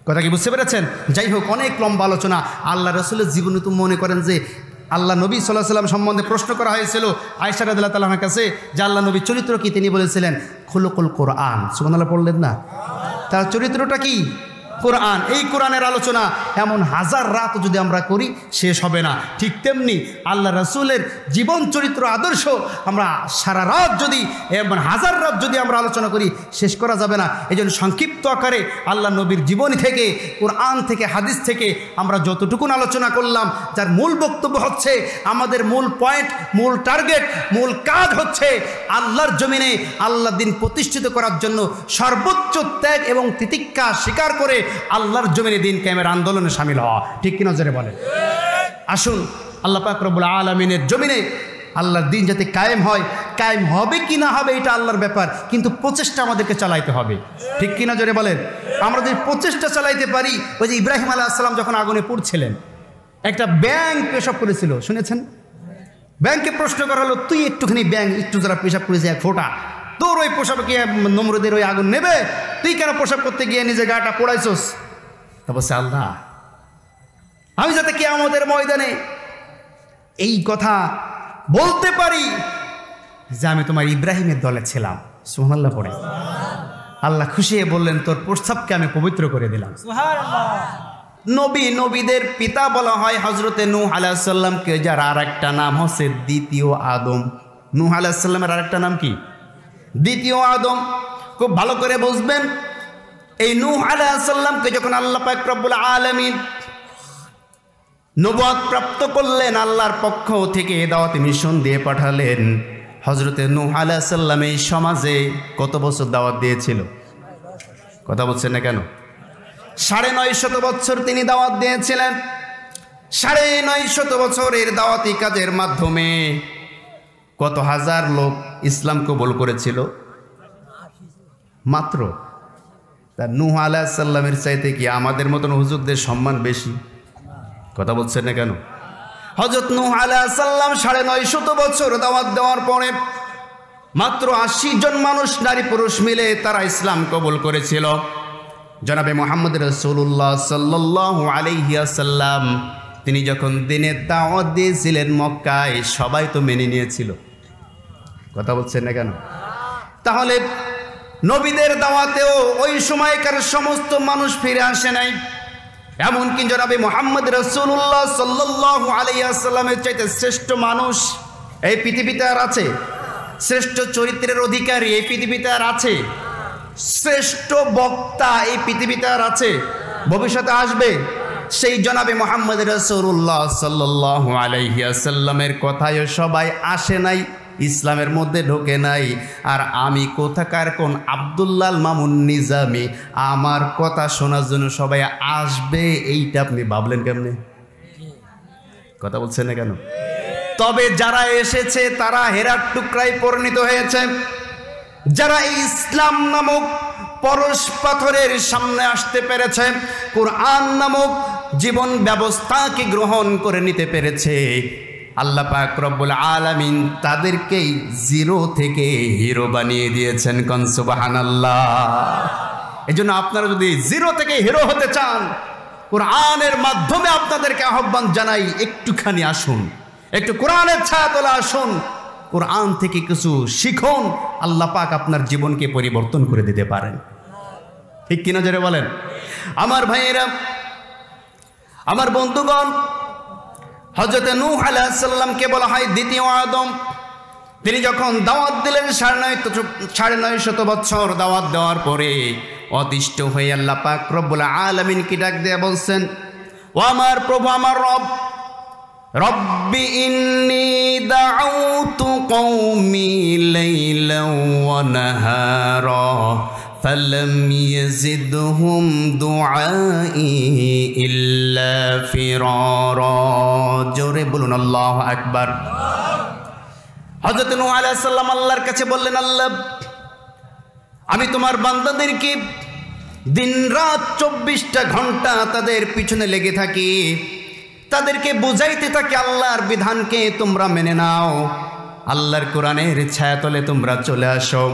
কথা কি বুঝতে পেরেছেন? যাই হোক, অনেক লম্বা আলোচনা। আল্লাহ রাসূলের জীবনে তো মনে করেন যে আল্লাহ নবী সাল্লাল্লাহু আলাইহি ওয়াসাল্লাম সম্বন্ধে প্রশ্ন করা হয়েছিল আয়েশা রাদিয়াল্লাহু তাআলার কাছে যে আল্লাহ নবীর চরিত্র কি? তিনি বলেছিলেন খুলুকুল কোরআন। সুবহানাল্লাহ পড়লেন না? তার চরিত্রটা কি? কোরআন। এই কোরআনের আলোচনা এমন হাজার রাত যদি আমরা করি শেষ হবে না। ঠিক তেমনি আল্লাহ রাসূলের জীবন চরিত্র আদর্শ আমরা সারা রাত যদি, এমন হাজার রাত যদি আমরা আলোচনা করি শেষ করা যাবে না। এই জন্য সংক্ষিপ্ত আকারে আল্লাহ নবীর জীবনী থেকে, কোরআন থেকে, হাদিস থেকে আমরা যতটুকুন আলোচনা করলাম, যার মূল বক্তব্য হচ্ছে আমাদের মূল পয়েন্ট, মূল টার্গেট, মূল কাজ হচ্ছে আল্লাহর জমিনে আল্লাহর দিন প্রতিষ্ঠিত করার জন্য সর্বোচ্চ ত্যাগ এবং তিতিক্ষা স্বীকার করে আল্লাহর জমিনে দিন কায়েমের আন্দোলনে শামিল হওয়া। ঠিক কি নজরে বলেন? আসুন আল্লাহ পাক রব্বুল আলামিনের জমিনে আল্লাহর দিন যাতে কায়েম হয়, কায়েম হবে কি না হবে এটা আল্লাহর ব্যাপার, কিন্তু প্রচেষ্টা আমাদেরকে চালাইতে হবে। ঠিক কি নজরে বলেন? আমরা যদি প্রচেষ্টা চালাইতে পারি, ওই যে ইব্রাহিম আলাইহিস সালাম যখন আগুনে পুড়ছিলেন, একটা ব্যাঙ পেশাব করেছিল, শুনেছেন? ব্যাঙকে প্রশ্ন করা হলো, তুই একটুখানি ব্যাঙ একটু যারা পেশাব করেছে এক ফোঁটা, তোর ওই পোশাক কি নমরুদের ওই আগুন নেবে? তুই কেন পোশাক করতে গিয়ে নিজে গাটা পোড়াইছস? তা বলছে আল্লাহ, আমি যাতে কিয়ামতের ময়দানে এই কথা বলতে পারি যে আমি তোমার ইব্রাহিমের দলে ছিলাম। সুবহানাল্লাহ পড়ে আল্লাহ খুশি হয়ে বললেন, তোর প্রস্তাবকে আমি পবিত্র করে দিলাম। নবী, নবীদের পিতা বলা হয় হযরতে নূহ আলাইহিস সালামকে, যার আর একটা নাম হচ্ছে দ্বিতীয় আদম। নূহ আলাইহিস সালামের আর একটা নাম কি? দ্বিতীয় আদম। খুব ভালো করে বুঝবেন, এই নূহ আলাইহিস সালামকে যখন আল্লাহ পাক রব্বুল আলামিন নবুয়ত প্রাপ্ত করলেন, আল্লাহর পক্ষ থেকে দাওয়াতি মিশন দিয়ে পাঠালেন, হযরতে নূহ আলাইহিস সালাম এই সমাজে কত বছর দাওয়াত দিয়েছিল? কথা বলছেন না কেন? 950 বছর তিনি দাওয়াত দিয়েছিলেন। 950 বছরের দাওয়াতি কাজের মাধ্যমে কত হাজার লোক ইসলাম কবুল করেছিল? মাত্র। তা নূহ আলাইহিস সালামের চাইতে কি আমাদের মতন হুজুরদের সম্মান বেশি? কথা বলছেন না কেন? হযরত নূহ আলাইহিস সালাম 950 বছর দাওয়াত দেওয়ার পরে মাত্র 80 জন মানুষ, নারী পুরুষ মিলে তারা ইসলাম কবুল করেছিল। জনাবে মুহাম্মদ রাসূলুল্লাহ সাল্লাল্লাহু আলাইহি ওয়াসাল্লাম তিনি যখন দিনের দাওয়াত দিয়েছিলেন মক্কায়, সবাই তো মেনে নিয়েছিল। কথা বলছেন না কেন? তাহলে নবীদের দাওয়াতেও ওই সময়কার সমস্ত মানুষ ফিরে আসে নাই। এমনকি জনাবে মুহাম্মদ রাসূলুল্লাহ সাল্লাল্লাহু আলাইহি ওয়াসাল্লামের চাইতে শ্রেষ্ঠ মানুষ এই পৃথিবীতে আর আছে? শ্রেষ্ঠ চরিত্রের অধিকারী এই পৃথিবীতে আর আছে? শ্রেষ্ঠ বক্তা এই পৃথিবীতে আর আছে? ভবিষ্যতে আসবে। সেই জনাবে মুহাম্মদ রাসূলুল্লাহ সাল্লাল্লাহু আলাইহি ওয়াসাল্লামের কথায় সবাই আসে নাই, ইসলামের মধ্যে ঢোকে নাই। আর আমি কোথাকার কোন আব্দুল্লাহ মামুন নিজামি, আমার কথা শোনার জন্য সবাই আসবে, এইটা আপনি ভাবলেন কেমনে? কথা বলছেন না কেন? তবে যারা এসেছে তারা হেরার টুকরায় পরিণত হয়েছে। যারা এই ইসলাম নামক পরশ পাথরের সামনে আসতে পেরেছে, কুরআন নামক জীবন ব্যবস্থাকে গ্রহণ করে নিতে পেরেছে, আল্লাহ পাক রব্বুল আলামিন তাদেরকেই জিরো থেকে হিরো বানিয়ে দিয়েছেন। কোন সুবহানাল্লাহ। এজন্য আপনারা যদি জিরো থেকে হিরো হতে চান, কুরআনের মাধ্যমে আপনাদেরকে আহ্বান জানাই, একটুখানি আসুন, একটু কোরআনের ছায়াতলে আসুন, কোরআন থেকে কিছু শিখুন। আল্লাহ পাক আপনার জীবনকে পরিবর্তন করে দিতে পারেন। ঠিক কিনা জোরে বলেন? আমার ভাইয়েরা, আমার বন্ধুগণ, হযরত নূহ আলাইহিস সালামকে বলা হয় দ্বিতীয় আদম। তিনি যখন দাওয়াত দিলেন 950 বছর দাওয়াত দেওয়ার পরে অতিষ্ঠ হয়ে আল্লাহ পাক রব্বুল আলামিনকে ডাক দিয়ে বলছেন, ও আমার প্রভু, আমার রব, রব্বি ইন্নী দাউতু কওমি লাইলান ওয়া নাহারা ফালাম ইয়াজিদহুম দুআই ইল্লা ফিরারা। জোরে বলুন আল্লাহু আকবার। হযরত নূহ আলাইহিস সালাম আল্লাহর কাছে বললেন, আল্লাহ, আমি তোমার বান্দাদেরকে দিনরাত 24টা ঘন্টা তাদের পিছনে লেগে থাকি, তাদেরকে বুঝাইতে থাকি আল্লাহর বিধানকে তোমরা মেনে নাও, আল্লাহর কোরআনের ছায়াতলে তোমরা চলে আসো,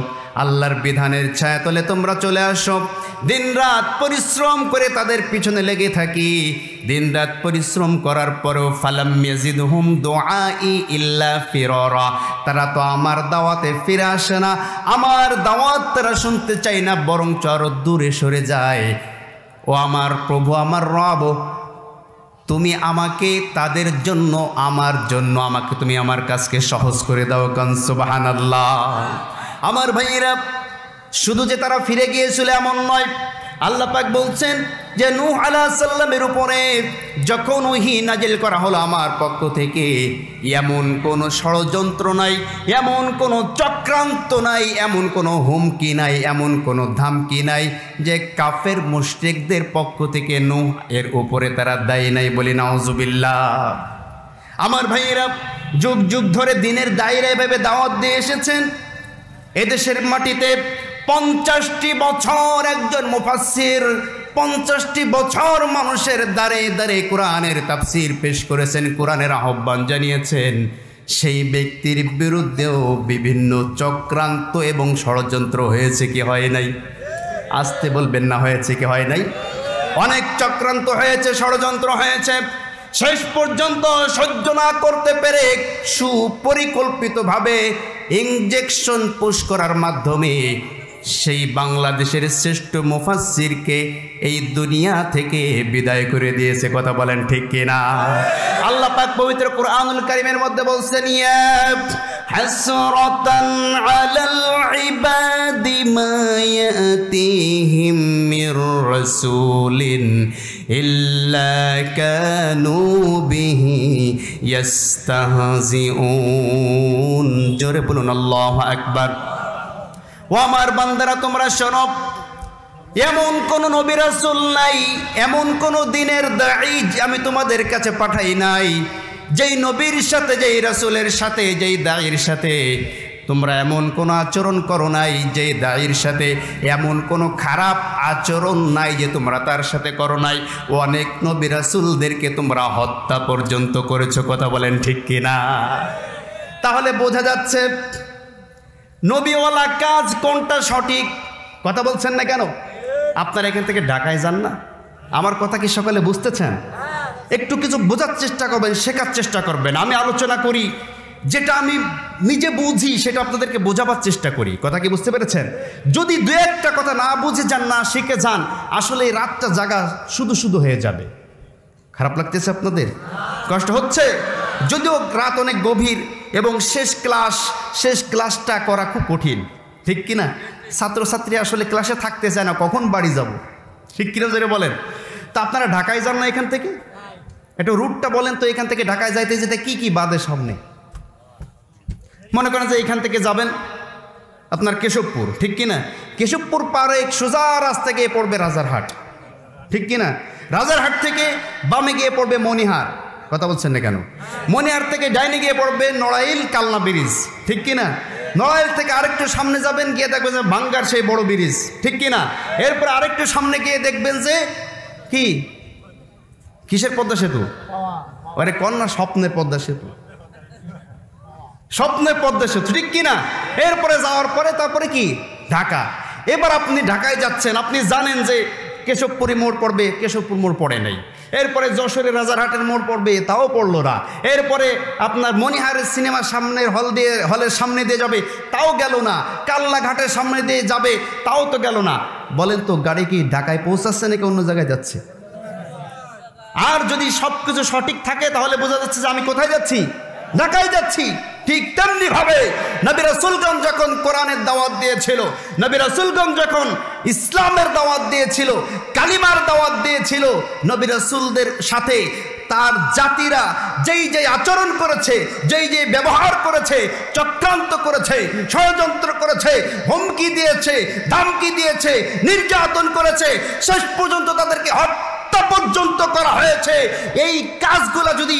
আল্লাহর বিধানের ছায়াতলে তোমরা চলে আসো। দিনরাত পরিশ্রম করে তাদের পিছনে লেগে থাকি, দিনরাত পরিশ্রম করার পরেও ফালাম ইয়াজিদহুম দুআই ইল্লা ফিরারা, তারা তো আমার দাওয়াতে ফিরে আসে না, আমার দাওয়াত তারা শুনতে চায় না, বরং আরো দূরে সরে যায়। ও আমার প্রভু, আমার রব, তুমি আমাকে তাদের জন্য, আমার জন্য আমাকে তুমি আমার কাজকে সহজ করে দাও। কান সুবহানাল্লাহ। আমার ভাইয়েরা, শুধু যে তারা ফিরে গিয়েছিল এমন নয়, আল্লাহ পাক বলছেন যে নূহ আলাইহিস সালামের উপরে যখন ওহী নাজিল করা হলো আমার পক্ষ থেকে, এমন কোনো ষড়যন্ত্র নাই, এমন কোনো চক্রান্ত নাই, এমন কোনো হুমকি নাই, এমন কোনো ধামকি নাই যে কাফের মুশরিকদের পক্ষ থেকে নূহ এর উপরে তারা দায়ী নাই। বলি নাউজুবিল্লাহ। আমার ভাইয়েরা, যুগ যুগ ধরে দিনের দায়রা এভাবে দাওয়াত দিয়ে এসেছেন। এদেশের মাটিতে 50টি বছর একজন মুফাসসির 50টি বছর মানুষের দ্বারে দ্বারে কোরআনের তাফসীর পেশ করেছেন, কোরআনের আহ্বান জানিয়েছেন। সেই ব্যক্তির বিরুদ্ধেও বিভিন্ন চক্রান্ত এবং ষড়যন্ত্র হয়েছে কি হয় নাই? আসতে বলবেন না, হয়েছে কি হয় নাই? অনেক চক্রান্ত হয়েছে, ষড়যন্ত্র হয়েছে। শেষ পর্যন্ত সহ্য না করতে পেরে সুপরিকল্পিতভাবে ইনজেকশন পুশ করার মাধ্যমে সেই বাংলাদেশের শ্রেষ্ঠ মুফাসসিরকে এই দুনিয়া থেকে বিদায় করে দিয়েছে। কথা বলেন ঠিক কিনা? আল্লাহ পাক পবিত্র কুরআনুল কারীমের মধ্যে বলছেন, ইয়া হাসরাতান আলাল ইবাদি মা ইয়াতিহিম মির রাসূলিন ইল্লা কানু বিহি ইস্তাহজিউন। জোরে বলুন আল্লাহু আকবার। ও আমার বান্দারা, তোমরা শোনো, এমন কোন নবী রাসূল নাই, এমন কোন দিনের দাঈ আমি তোমাদের কাছে পাঠাই নাই, যেই নবীর সাথে, যেই রাসূলের সাথে, যেই দাঈর সাথে তোমরা এমন কোন আচরণ করো নাই, যেই দাঈর সাথে এমন কোন খারাপ আচরণ নাই যে তোমরা তার সাথে করো নাই। অনেক নবী রাসূলদেরকে তোমরা হত্যা পর্যন্ত করেছো। কথা বলেন ঠিক কিনা? তাহলে বোঝা যাচ্ছে নবীওয়ালা কাজ কোনটা সঠিক। কথা বলছেন না কেন? আপনারা এখান থেকে ঢাকায় যান না? আমার কথা কি সকলে বুঝতেছেন? একটু কিছু বোঝার চেষ্টা করবেন, শেখার চেষ্টা করবেন। আমি আলোচনা করি, যেটা আমি নিজে বুঝি সেটা আপনাদেরকে বোঝাবার চেষ্টা করি। কথা কি বুঝতে পেরেছেন? যদি দু একটা কথা না বুঝে যান, না শিখে যান, আসলে এই রাতটা জাগা শুধু শুধু হয়ে যাবে। খারাপ লাগতেছে আপনাদের? কষ্ট হচ্ছে? যদিও রাত অনেক গভীর এবং শেষ ক্লাসটা করা খুব কঠিন, ঠিক কিনা? ছাত্রছাত্রী আসলে ক্লাসে থাকতে চায় না, কখন বাড়ি যাব, ঠিক কিনা জোরে বলেন? তা আপনারা ঢাকায় যান না এখান থেকে? একটু রুটটা বলেন তো, এখান থেকে ঢাকায় যাইতে যেতে কি কি বাদে সামনে? মনে করেন যে এখান থেকে যাবেন আপনার কেশবপুর, ঠিক কিনা? কেশবপুর পারে এক সোজা রাস্তা গিয়ে পড়বে রাজারহাট, ঠিক কিনা? রাজারহাট থেকে বামে গিয়ে পড়বে মনিহার। কথা বলছেন না কেন? মনিহার থেকে ডাইনে গিয়ে পড়বে নড়াইল কালনা ব্রিজ, ঠিক কিনা? নড়াইল থেকে আরেকটু সামনে যাবেন, গিয়ে দেখবেন যে ভাঙ্গার সেই বড় ব্রিজ, ঠিক কিনা? এরপর আরেকটু সামনে গিয়ে দেখবেন যে কি, কিসের পদ্মা সেতু? আরে কন্যা স্বপ্নের পদ্মা সেতু, স্বপ্নের পদ্মা সেতু, ঠিক কিনা? এরপরে যাওয়ার পরে তারপরে কি? ঢাকা। এবার আপনি ঢাকায় যাচ্ছেন, আপনি জানেন যে কেশবপুরি মোড় পড়বে, কেশবপুর মোড় পড়ে নাই। এরপরে যশোরের রাজারহাটের মোড় পড়বে, তাও পড়লো না। এরপরে আপনার মনিহারের সিনেমার সামনের হলের সামনে দিয়ে যাবে, তাও গেল না। কাল্লাঘাটের সামনে দিয়ে যাবে, তাও তো গেল না। বলেন তো, গাড়ি কি ঢাকায় পৌঁছাচ্ছে নাকি অন্য জায়গায় যাচ্ছে? আর যদি সব কিছু সঠিক থাকে তাহলে বোঝা যাচ্ছে যে আমি কোথায় যাচ্ছি? ঢাকায় যাচ্ছি। ঠিক তেমনি ভাবে নবী রাসূলগণ যখন কোরআনের দাওয়াত দিয়েছিল, নবী রাসূলগণ যখন ইসলামের দাওয়াত দিয়েছিল, কালিমার দাওয়াত দিয়েছিল, নবী রাসূলদের সাথে তার জাতিরা যেই আচরণ করেছে, যেই ব্যবহার করেছে, চক্রান্ত করেছে, ষড়যন্ত্র করেছে, হুমকি দিয়েছে, ধমকি দিয়েছে, নির্যাতন করেছে, শেষ পর্যন্ত তাদেরকে হত্যা পর্যন্ত করা হয়েছে। এই কাজগুলো যদি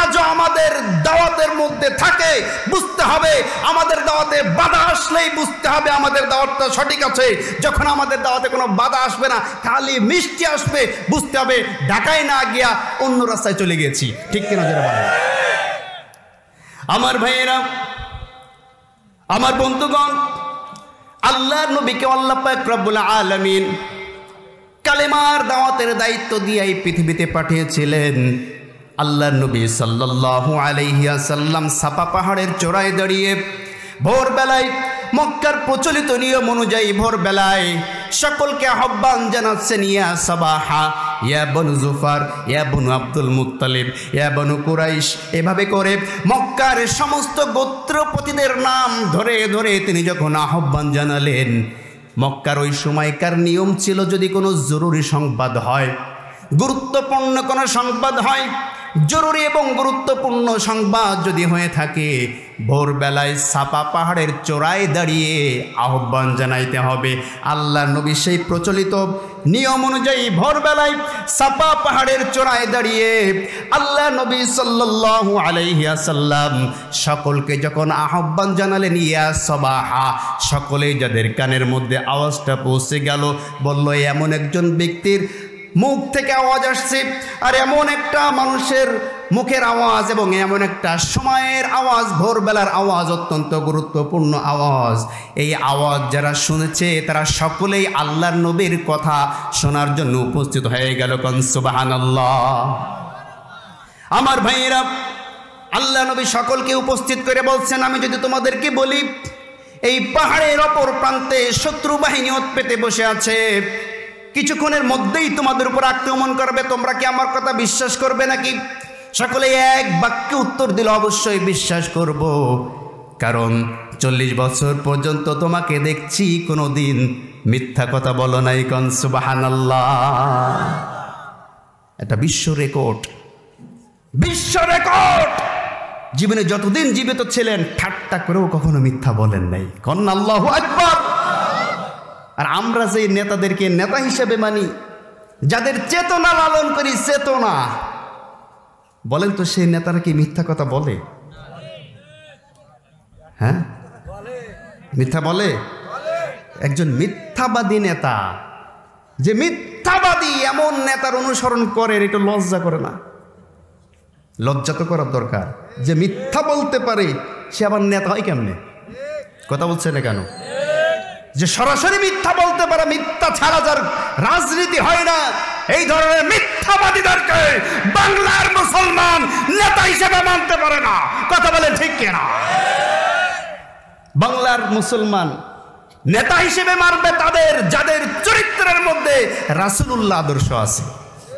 আজও আমাদের দাওয়াতের মধ্যে থাকে, বুঝতে হবে আমাদের দাওয়াতে বাধা আসলেই বুঝতে হবে আমাদের দাওয়াতটা সঠিক আছে। যখন আমাদের দাওয়াতে কোনো বাধা আসবে না, খালি মিষ্টি আসবে, বুঝতে হবে ঢাকায় না গিয়া অন্য রাস্তায় চলে গেছি, ঠিক কিনা যারা বলেন? আমার ভাইয়েরা, আমার বন্ধুগণ, আল্লাহর নবীকে আল্লাহ পাক রব্বুল আলামিন কালেমার দাওয়াতের দায়িত্ব দিয়ে এই পৃথিবীতে পাঠিয়েছিলেন। আল্লাহর নবী সাল্লাল্লাহু আলাইহি ওয়াসাল্লাম সাফা পাহাড়ের চূড়ায় দাঁড়িয়ে ভোরবেলায় মক্কার প্রচলিত নিয়ম অনুযায়ী ভোরবেলায় সকলকে আহ্বান জানাচ্ছেন, ইয়া সাবাহা, ইয়া বনু জুফার, ইয়া বনু আব্দুল মুত্তালিব, ইয়া বনু কুরাইশ। এভাবে করে মক্কার সমস্ত গোত্রপতিদের নাম ধরে ধরে তিনি যখন আহ্বান জানালেন, মক্কার ওই সময়কার নিয়ম ছিল, যদি কোনো জরুরি সংবাদ হয়, গুরুত্বপূর্ণ কোনো সংবাদ হয়, জরুরি এবং গুরুত্বপূর্ণ সংবাদ যদি হয়ে থাকে, ভোরবেলায় সাফা পাহাড়ের চূড়ায় দাঁড়িয়ে আহ্বান জানাইতে হবে। আল্লাহ নবী সেই প্রচলিত নিয়ম অনুযায়ী ভোরবেলায় সাফা পাহাড়ের চূড়ায় দাঁড়িয়ে আল্লাহ নবী সাল্লাল্লাহু আলাইহি ওয়াসাল্লাম সকলকে যখন আহ্বান জানালেন, ইয়া সাবাহা, সকলেই যাদের কানের মধ্যে আওয়াজটা পৌঁছে গেল, বলল এমন একজন ব্যক্তির মুখ থেকে আওয়াজ আসছে, আর এমন একটা মানুষের মুখের আওয়াজ এবং এমন একটা সময়ের আওয়াজ, ভোরবেলার আওয়াজ, অত্যন্ত গুরুত্বপূর্ণ আওয়াজ। এই আওয়াজ যারা শুনেছে তারা সকলেই আল্লাহর নবীর কথা শোনার জন্য উপস্থিত হয়ে গেল। কোন সুবহানাল্লাহ। আমার ভাইয়েরা, আল্লাহ নবী সকলকে উপস্থিত করে বলছেন, আমি যদি তোমাদেরকে বলি এই পাহাড়ের অপর প্রান্তে শত্রু বাহিনী ওত পেতে বসে আছে, কিছুক্ষণের মধ্যেই তোমাদের উপর আক্রমণ করবে, তোমরা কি আমার কথা বিশ্বাস করবে নাকি? সকলে এক বাক্যে উত্তর দিল, অবশ্যই বিশ্বাস করব, কারণ 40 বছর পর্যন্ত তোমাকে দেখছি কোনোদিন মিথ্যা কথা বলো নাই। কোন সুবহানাল্লাহ। এটা বিশ্ব রেকর্ড, বিশ্ব রেকর্ড। জীবনে যতদিন জীবিত ছিলেন ঠাট্টা করেও কখনো মিথ্যা বলেন নাই। কোন আল্লাহু আকবার। আর আমরা যে নেতাদেরকে নেতা হিসেবে মানি, যাদের চেতনা লালন করি, চেতনা, বলেন তো সেই নেতারা কি মিথ্যা কথা বলে? হ্যাঁ, মিথ্যা বলে? একজন মিথ্যাবাদী নেতা, যে মিথ্যাবাদী এমন নেতার অনুসরণ করে, এটা লজ্জা করে না? লজ্জা তো করার দরকার। যে মিথ্যা বলতে পারে সে আবার নেতা হয় কেমনে? কথা বলছে না কেন? যে সরাসরি মিথ্যা বলতে পারে, মিথ্যা ছাড়া যার রাজনীতি হয় না, এই ধরনের মিথ্যাবাদীদেরকে বাংলার মুসলমান নেতা হিসেবে মানতে পারে না। কথা বলে ঠিক কিনা? বাংলার মুসলমান নেতা হিসেবে মানবে তাদের যাদের চরিত্রের মধ্যে রাসূলুল্লাহ আদর্শ আছে।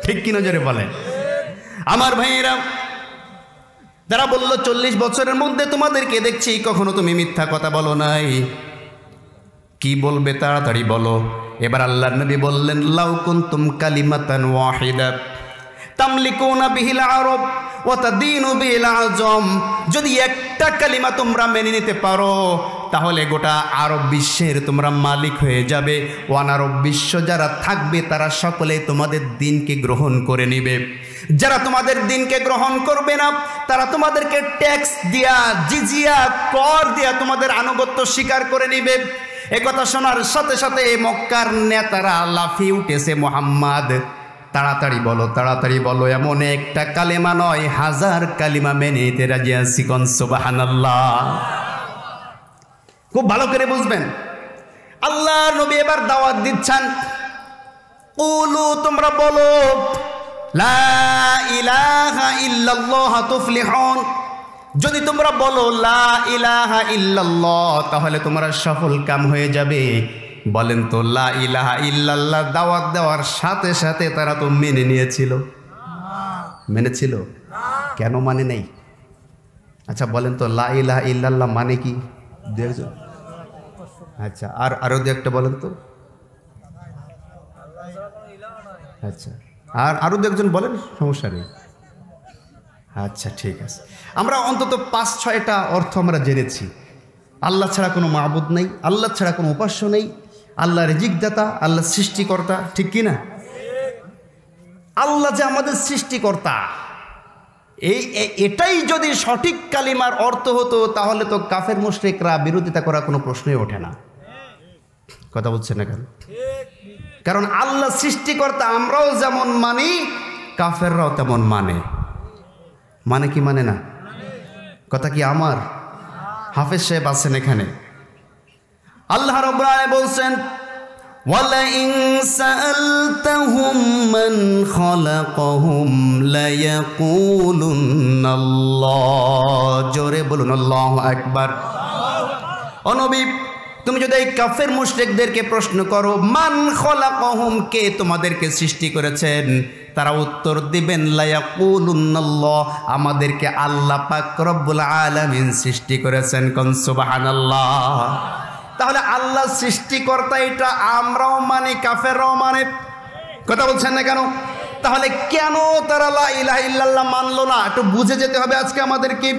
ঠিক কিনা জোরে বলেন। আমার ভাইয়েরা, তারা বলল 40 বছরের মধ্যে তোমাদেরকে দেখছি কখনো তুমি মিথ্যা কথা বলো নাই, কি বলবে তাড়াতাড়ি বলো। এবার আল্লাহর নবী বললেন, লাউ কুনতুম কালিমাতান ওয়াহিদা তামলিকুনা বিহিল আরব ওয়া তাদিনু বিল আজম, যদি একটা কালিমা তোমরা মেনে নিতে পারো তাহলে গোটা আরব বিশ্বের তোমরা মালিক হয়ে যাবে। অনারব বিশ্ব যারা থাকবে তারা সকলে তোমাদের দিনকে গ্রহণ করে নিবে। যারা তোমাদের দিনকে গ্রহণ করবে না তারা তোমাদেরকে ট্যাক্স দিয়া, জিজিয়া, কর দিয়া তোমাদের আনুগত্য স্বীকার করে নিবে। একথা শোনার সাথে সাথে মক্কার নেতারা লাফিয়ে উঠেছে, মুহাম্মদ তাড়াতাড়ি বলো, তাড়াতাড়ি বলো, এমন একটা কালেমা নয় 1000 কালিমা মেনে নিতে রাজি আছি। কোন সুবহানাল্লাহ। খুব ভালো করে বুঝবেন, আল্লাহ নবী এবার দাওয়াত দিচ্ছেন, কুলু, তোমরা বলো, লা ইলাহা ইল্লাল্লাহ তুফলিহুন, যদি তোমরা বলো লা ইলাহা ইল্লাল্লাহ তাহলে তোমরা সফল কাম হয়ে যাবে। বলেন তো, লা ইলাহা ইল্লাল্লাহ দাওয়াত দেওয়ার সাথে সাথে তারা তো মেনে নিয়েছিল? মেনেছিল? কেন মানে নাই? আচ্ছা বলেন তো, লা ইলাহা ইল্লাল্লাহ মানে কি? দু একজন, আচ্ছা, আর আরো দু একটা বলেন তো। আচ্ছা, আর আরো দু একজন বলেন, সমস্যা নেই। আচ্ছা ঠিক আছে, আমরা অন্তত 5-6টা অর্থ আমরা জেনেছি। আল্লাহ ছাড়া কোনো মাবুদ নেই, আল্লাহ ছাড়া কোনো উপাস্য নেই, আল্লাহ রিজিকদাতা, আল্লাহ সৃষ্টিকর্তা। ঠিক কি না? আল্লাহ যে আমাদের সৃষ্টিকর্তা, এটাই যদি সঠিক কালিমার অর্থ হতো তাহলে তো কাফের মুশরিকরা বিরোধিতা করার কোনো প্রশ্নই ওঠে না। কথা বলছেন না কেন? কারণ আল্লাহ সৃষ্টিকর্তা আমরাও যেমন মানি, কাফেররাও তেমন মানে। মানে কি মানে না? কথা কি আমার? হাফেজ সাহেব আছেন এখানে। আল্লাহ রাব্বুল আলামিন বলছেন, ওয়ালা ইন সাআলতাহুম মান খালাকাহুম লা ইয়াকুলুনাল্লাহ। জোরে বলুন আল্লাহু আকবার। ও নবী, তুমি যদি এই কাফের মুশরিকদেরকে প্রশ্ন করো, মান খালাকাহুম, কে তোমাদেরকে সৃষ্টি করেছেন, তারা উত্তর দিবেন লা ইয়াকুলুনাল্লাহ, আমাদেরকে আল্লাহ পাক রব্বুল আলামিন সৃষ্টি করেছেন। কোন সুবহানাল্লাহ। তাহলে আল্লাহ সৃষ্টিকর্তা এটা আমরাও মানি, কাফেররাও মানে। কথা বলছেন না কেন? তাহলে কেন তারা লা ইলাহা ইল্লাল্লাহ মানলো না? একটু বুঝে যেতে হবে আজকে আমাদেরকে।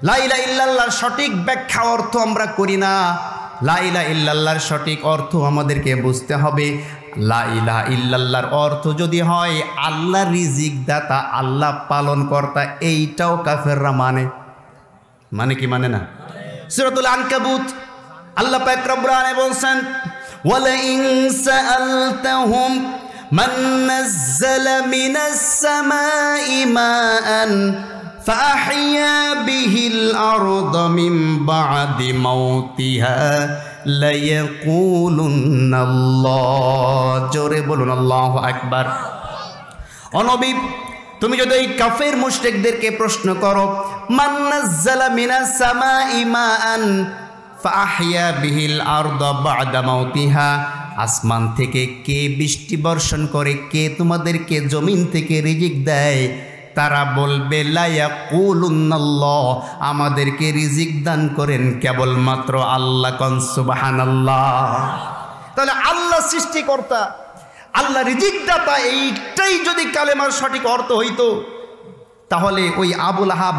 লা ইলাহা ইল্লাল্লাহর সঠিক ব্যাখ্যা অর্থ আমরা করি না। লা ইলাহা ইল্লাল্লাহর সঠিক অর্থ আমাদেরকে বুঝতে হবে। লা ইলাহা ইল্লাল্লাহর অর্থ যদি হয় আল্লাহ রিজিক দাতা, আল্লাহ পালন কর্তা, এইটাও কাফেররা মানে। মানে কি মানে না? সূরাতুল আনকাবুত আল্লাহ পাক রব্বুল আলামিন বলছেন, ওয়ালা ইন সাআলতাহুম মান নাযালা মিনাস সামাই মাআন ফাআহইয়া বিহিল আরদা মিন বা'দি মাউতিহা লা ইয়াকুলুনাল্লাহ। জোরে বলুন আল্লাহু আকবার। ও নবী, তুমি যদি এই কাফের মুশরিকদেরকে প্রশ্ন করো, মান নাযালা মিনাস সামাই মাআন ফাআহইয়া বিহিল আরদা বা'দা মাউতিহা, আসমান থেকে কে বৃষ্টি বর্ষণ করে, কে তোমাদেরকে জমিন থেকে রিজিক দেয়? তারা বলবে লা ইয়াকুলুনাল্লাহ, আমাদেরকে রিজিক দান করেন কেবলমাত্র আল্লাহ। কোন সুবহানাল্লাহ। তাহলে আল্লাহ সৃষ্টিকর্তা, আল্লাহ রিজিক দাতা, এইটাই যদি কালেমার সঠিক অর্থ হইতো, তাহলে ওই আবুল আহাব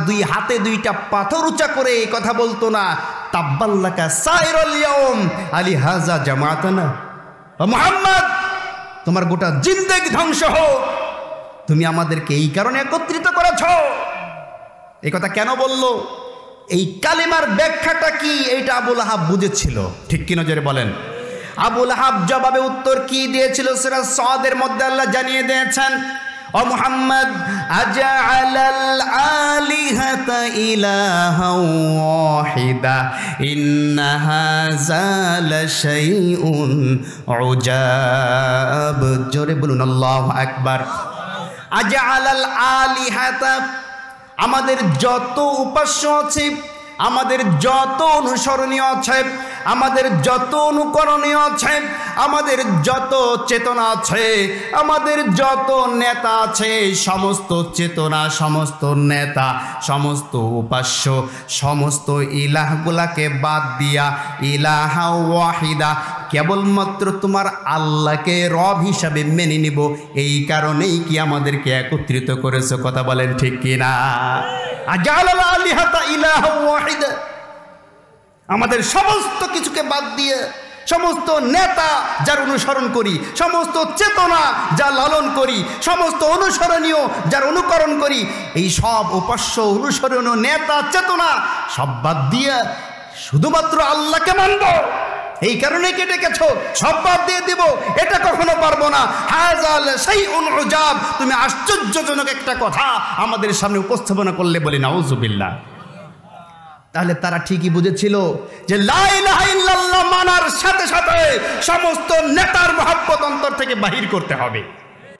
দুই হাতে দুইটা পাথর উঁচা করে এই কথা বলতো না, তাব্বাল্লাকা সাইরুল ইয়াউম আলি হাযা জামাতানা, মুহাম্মদ তোমার গোটা জিন্দেগি ধ্বংস হোক, তুমি আমাদেরকে এই কারণে একত্রিত করেছ। এই কথা কেন বলল? এই কালিমার ব্যাখ্যাটা কি, এইটা আবুল আহাব বুঝেছিল। ঠিক কি নজরে বলেন? আবুল আহাব জবাবে উত্তর কি দিয়েছিল সূরা সাদের মধ্যে আল্লাহ জানিয়ে দিয়েছেন, ও মুহাম্মদ আজআলাল আলিহাতা ইলাহাও ওয়াহিদা ইন্না হাযা লাশাইউন উজাব। জোরে বলুন আল্লাহু আকবার। আজআলাল আলিহাতা, আমাদের যত উপাস্য আছে, আমাদের যত অনুসরণীয় আছে, আমাদের যত অনুকরণীয় আছে, আমাদের যত চেতনা আছে, আমাদের যত নেতা আছে, সমস্ত চেতনা, সমস্ত নেতা, সমস্ত উপাস্য, সমস্ত ইলাহগুলাকে বাদ দিয়া ইলাহা ওয়াহিদা, কেবলমাত্র তোমার আল্লাহকে রব হিসাবে মেনে নিব, এই কারণেই কি আমাদেরকে একত্রিত করেছো? কথা বলেন ঠিক কিনা? আজআলাল আলিহাতা ইলাহা ওয়াহিদা, আমাদের সমস্ত কিছুকে বাদ দিয়ে, সমস্ত নেতা যার অনুসরণ করি, সমস্ত চেতনা যা লালন করি, সমস্ত অনুসরণীয় যার অনুকরণ করি, এই সব উপাস্য অনুসরণীয় নেতা চেতনা সব বাদ দিয়ে শুধুমাত্র আল্লাহকে মানব, এই কারণে কেটে গেছো, সব বাদ দিয়ে দিব, এটা কখনো পারবো না। হাযাল শাইউন উজাব, তুমি আশ্চর্যজনক একটা কথা আমাদের সামনে উপস্থাপনা করলে, বলি নাউযুবিল্লাহ। তাহলে তারা ঠিকই বুঝেছিল যে লা ইলাহা ইল্লাল্লাহ মানার সাথে সাথে সমস্ত নেতার মহব্বত অন্তর থেকে বাহির করতে হবে।